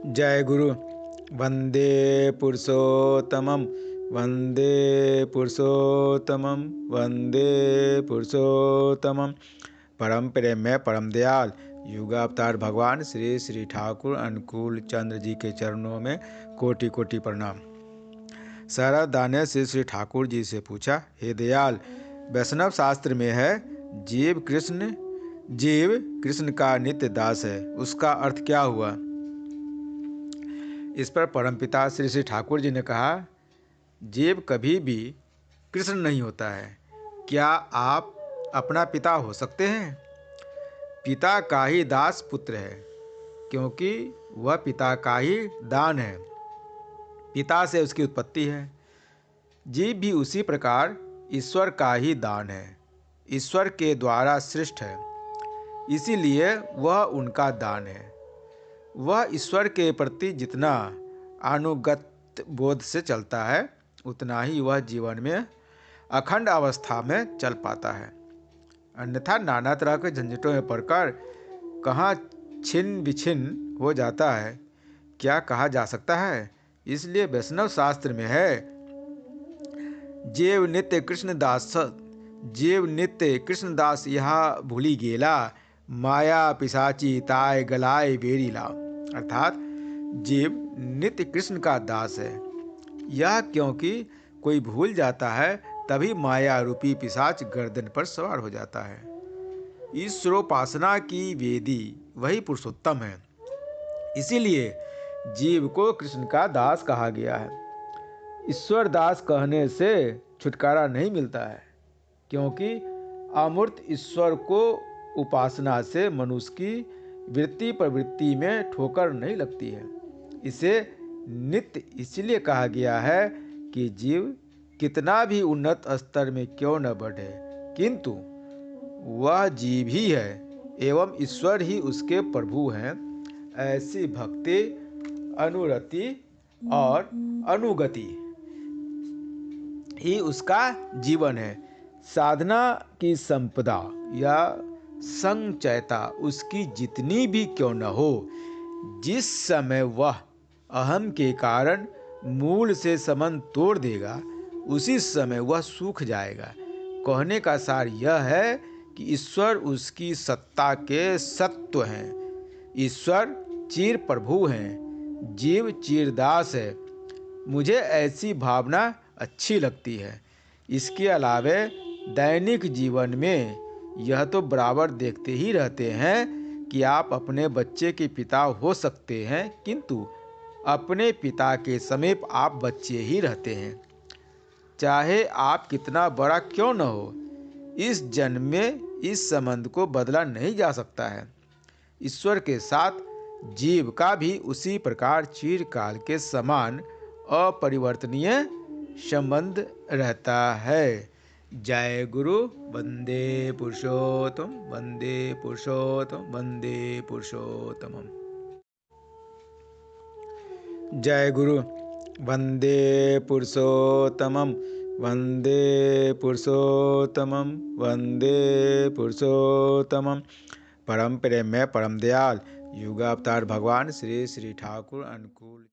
जय गुरु। वंदे पुरुषोत्तमं, वंदे पुरुषोत्तमं, वंदे पुरुषोत्तमं। परम प्रेममय परम दयाल युगावतार भगवान श्री श्री ठाकुर अनुकूल चंद्र जी के चरणों में कोटि कोटि प्रणाम। शारदा ने श्री श्री ठाकुर जी से पूछा, हे दयाल, वैष्णव शास्त्र में है जीव कृष्ण का नित्य दास है, उसका अर्थ क्या हुआ? इस पर परमपिता श्री श्री ठाकुर जी ने कहा, जीव कभी भी कृष्ण नहीं होता है। क्या आप अपना पिता हो सकते हैं? पिता का ही दास पुत्र है, क्योंकि वह पिता का ही दान है। पिता से उसकी उत्पत्ति है। जीव भी उसी प्रकार ईश्वर का ही दान है, ईश्वर के द्वारा सृष्ट है, इसीलिए वह उनका दान है। वह ईश्वर के प्रति जितना अनुगत बोध से चलता है, उतना ही वह जीवन में अखंड अवस्था में चल पाता है। अन्यथा नाना तरह के झंझटों में पड़कर कहाँ छिन्न विछिन्न हो जाता है, क्या कहा जा सकता है? इसलिए वैष्णव शास्त्र में है, जीव नित्य कृष्ण दास यह भूली गेला, माया पिशाची ताय गलाय बेरीला। अर्थात जीव नित्य कृष्ण का दास है। यह क्योंकि कोई भूल जाता है, तभी माया रूपी पिशाच गर्दन पर सवार हो जाता है। ईश्वरोपासना की वेदी वही पुरुषोत्तम है, इसीलिए जीव को कृष्ण का दास कहा गया है। ईश्वर दास कहने से छुटकारा नहीं मिलता है, क्योंकि अमूर्त ईश्वर को उपासना से मनुष्य की वृत्ति प्रवृत्ति में ठोकर नहीं लगती है। इसे नित्य इसलिए कहा गया है कि जीव कितना भी उन्नत स्तर में क्यों न बढ़े, किंतु वह जीव ही है एवं ईश्वर ही उसके प्रभु हैं। ऐसी भक्ति, अनुरति और अनुगति ही उसका जीवन है। साधना की संपदा या संचयता उसकी जितनी भी क्यों न हो, जिस समय वह अहम के कारण मूल से संबंध तोड़ देगा, उसी समय वह सूख जाएगा। कहने का सार यह है कि ईश्वर उसकी सत्ता के सत्व हैं। ईश्वर चिर प्रभु हैं, जीव चिरदास है। मुझे ऐसी भावना अच्छी लगती है। इसके अलावे दैनिक जीवन में यह तो बराबर देखते ही रहते हैं कि आप अपने बच्चे के पिता हो सकते हैं, किंतु अपने पिता के समीप आप बच्चे ही रहते हैं, चाहे आप कितना बड़ा क्यों न हो। इस जन्म में इस संबंध को बदला नहीं जा सकता है। ईश्वर के साथ जीव का भी उसी प्रकार चिरकाल के समान अपरिवर्तनीय संबंध रहता है। जय गुरु। वंदे पुरुषोत्तम, वंदे पुरुषोत्तम, वंदे पुरुषोत्तमम्। जय गुरु। वंदे पुरुषोत्तमं, वंदे पुरुषोत्तमं, वंदे पुरुषोत्तमं। परम प्रेममय परम दयाल युगावतार भगवान श्री श्री ठाकुर अनुकूल